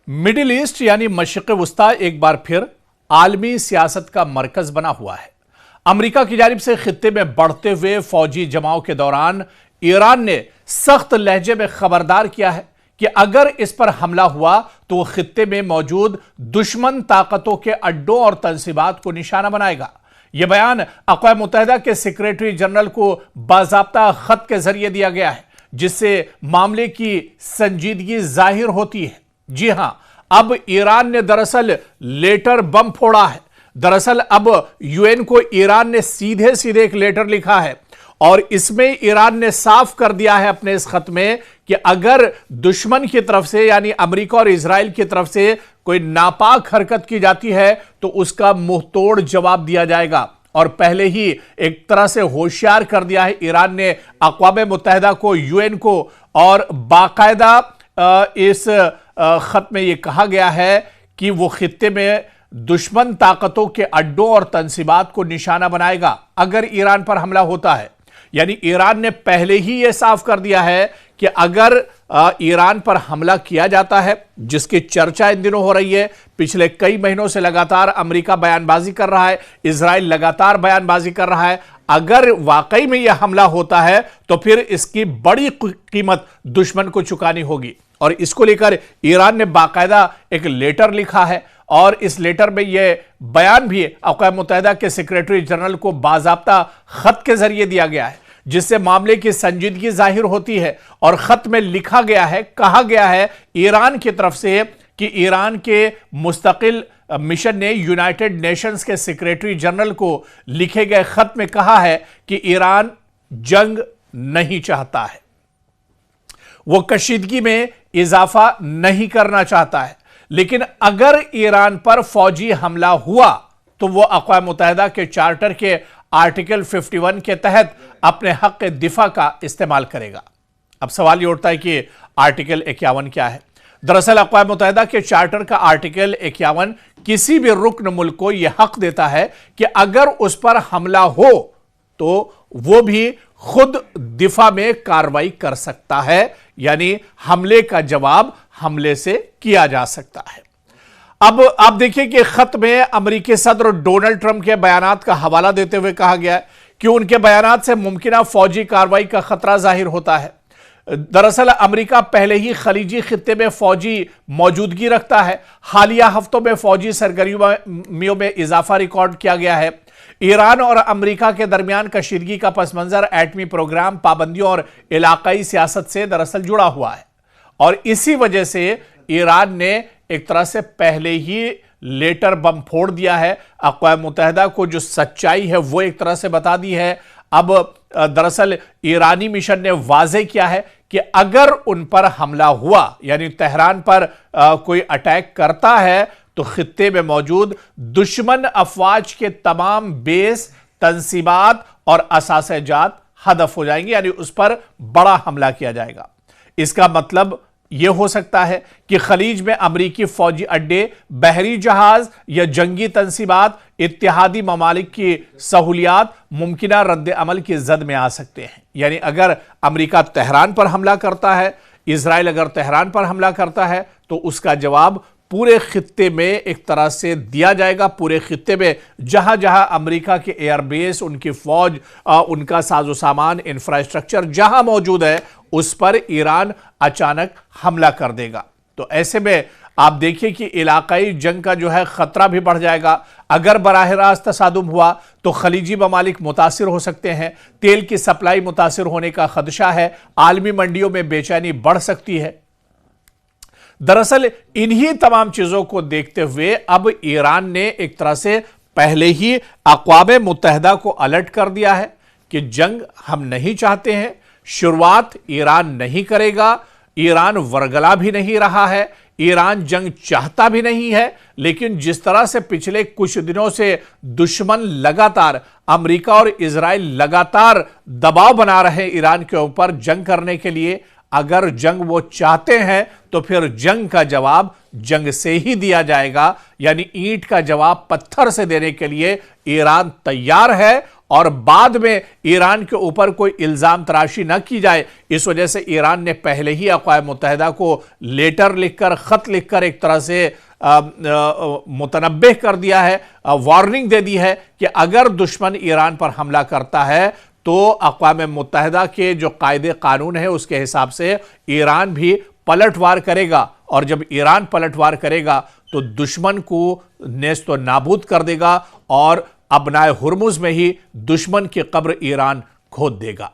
Middle east यानी मशरिक़ वुस्ता एक बार फिर आलमी सियासत का मरकज बना हुआ है। अमेरिका की जानिब से खित्ते में बढ़ते हुए फौजी जमाव के दौरान ईरान ने सख्त लहजे में खबरदार किया है कि अगर इस पर हमला हुआ तो वह खित्ते में मौजूद दुश्मन ताकतों के अड्डों और तंसीबात को निशाना बनाएगा। यह बयान अक़वाम मुत्तहिदा के सेक्रेटरी जनरल को बाज़ाब्ता खत के जरिए दिया गया है, जिससे मामले की संजीदगी जाहिर होती है। जी हां, अब ईरान ने दरअसल लेटर बम फोड़ा है। दरअसल अब यूएन को ईरान ने सीधे सीधे एक लेटर लिखा है और इसमें ईरान ने साफ कर दिया है अपने इस खत में कि अगर दुश्मन की तरफ से यानी अमेरिका और इजराइल की तरफ से कोई नापाक हरकत की जाती है तो उसका मुंहतोड़ जवाब दिया जाएगा। और पहले ही एक तरह से होशियार कर दिया है ईरान ने अक़वाम मुत्तहिदा को, यूएन को, और बाकायदा इस खत में यह कहा गया है कि वो खित्ते में दुश्मन ताकतों के अड्डों और तंसीबात को निशाना बनाएगा अगर ईरान पर हमला होता है। यानी ईरान ने पहले ही यह साफ कर दिया है कि अगर ईरान पर हमला किया जाता है, जिसकी चर्चा इन दिनों हो रही है, पिछले कई महीनों से लगातार अमेरिका बयानबाजी कर रहा है, इजराइल लगातार बयानबाजी कर रहा है, अगर वाकई में यह हमला होता है तो फिर इसकी बड़ी कीमत दुश्मन को चुकानी होगी। और इसको लेकर ईरान ने बाकायदा एक लेटर लिखा है और इस लेटर में यह बयान भी अक़वाम मुत्तहिदा के सेक्रेटरी जनरल को बाज़ाब्ता खत के जरिए दिया गया है, जिससे मामले की संजीदगी जाहिर होती है। और खत में लिखा गया है, कहा गया है ईरान की तरफ से कि ईरान के मुस्तकिल मिशन ने यूनाइटेड नेशंस के सेक्रेटरी जनरल को लिखे गए खत में कहा है कि ईरान जंग नहीं चाहता है, वो कशीदगी में इजाफा नहीं करना चाहता है, लेकिन अगर ईरान पर फौजी हमला हुआ तो वो अक़वाम मुत्तहिदा के चार्टर के आर्टिकल 51 के तहत अपने हक के दिफा का इस्तेमाल करेगा। अब सवाल ये उठता है कि आर्टिकल 51 क्या है। दरअसल अक़वाम मुत्तहिदा के चार्टर का आर्टिकल 51 किसी भी रुकन मुल्क को यह हक देता है कि अगर उस पर हमला हो तो वो भी खुद दिफा में कार्रवाई कर सकता है, यानी हमले का जवाब हमले से किया जा सकता है। अब आप देखिए कि खत में अमेरिकी सदर डोनाल्ड ट्रंप के बयानात का हवाला देते हुए कहा गया है कि उनके बयानात से मुमकिना फौजी कार्रवाई का खतरा जाहिर होता है। दरअसल अमेरिका पहले ही खलीजी खित्ते में फौजी मौजूदगी रखता है। हालिया हफ्तों में फौजी सरगर्मियों में इजाफा रिकॉर्ड किया गया है। ईरान और अमेरिका के दरमियान कशीदगी का पस मंजर एटमी प्रोग्राम, पाबंदियों और इलाकाई सियासत से दरअसल जुड़ा हुआ है और इसी वजह से ईरान ने एक तरह से पहले ही लेटर बम फोड़ दिया है। अक़वाम मुत्तहिदा को जो सच्चाई है वो एक तरह से बता दी है। अब दरअसल ईरानी मिशन ने वाज़ेह किया है कि अगर उन पर हमला हुआ यानी तेहरान पर कोई अटैक करता है तो खित्ते में मौजूद दुश्मन अफवाज के तमाम बेस, तंसीबात और असासेजात हदफ हो जाएंगे, यानी उस पर बड़ा हमला किया जाएगा। इसका मतलब यह हो सकता है कि खलीज में अमरीकी फौजी अड्डे, बहरी जहाज या जंगी तंसीबात, इत्तेहादी ममालिक की सहूलियात मुमकिना रद्द अमल की जद में आ सकते हैं। यानी अगर अमरीका तेहरान पर हमला करता है, इजराइल अगर तेहरान पर हमला करता है तो उसका जवाब पूरे खित्ते में एक तरह से दिया जाएगा। पूरे खित्ते में जहां जहां अमेरिका के एयरबेस, उनकी फौज, उनका साजो सामान, इंफ्रास्ट्रक्चर जहां मौजूद है उस पर ईरान अचानक हमला कर देगा। तो ऐसे में आप देखिए कि इलाकाई जंग का जो है खतरा भी बढ़ जाएगा। अगर बराह रास्त तसादुम हुआ तो खलीजी ममालिक मुतासिर हो सकते हैं, तेल की सप्लाई मुतासिर होने का खदशा है, आलमी मंडियों में बेचैनी बढ़ सकती है। दरअसल इन्हीं तमाम चीजों को देखते हुए अब ईरान ने एक तरह से पहले ही अक़वाम मुत्तहिदा को अलर्ट कर दिया है कि जंग हम नहीं चाहते हैं, शुरुआत ईरान नहीं करेगा, ईरान वरगला भी नहीं रहा है, ईरान जंग चाहता भी नहीं है। लेकिन जिस तरह से पिछले कुछ दिनों से दुश्मन लगातार, अमेरिका और इजराइल लगातार दबाव बना रहे ईरान के ऊपर जंग करने के लिए, अगर जंग वो चाहते हैं तो फिर जंग का जवाब जंग से ही दिया जाएगा। यानी ईंट का जवाब पत्थर से देने के लिए ईरान तैयार है और बाद में ईरान के ऊपर कोई इल्जाम तराशी न की जाए, इस वजह से ईरान ने पहले ही अक़वाम मुत्तहिदा को लेटर लिखकर, खत लिखकर एक तरह से मुतनब्बे कर दिया है, वार्निंग दे दी है कि अगर दुश्मन ईरान पर हमला करता है तो अक़वाम मुत्तहिदा के जो कायदे कानून है उसके हिसाब से ईरान भी पलटवार करेगा, और जब ईरान पलटवार करेगा तो दुश्मन को नेस्तो नाबूद कर देगा और अबनाए हुर्मुज में ही दुश्मन की कब्र ईरान खोद देगा।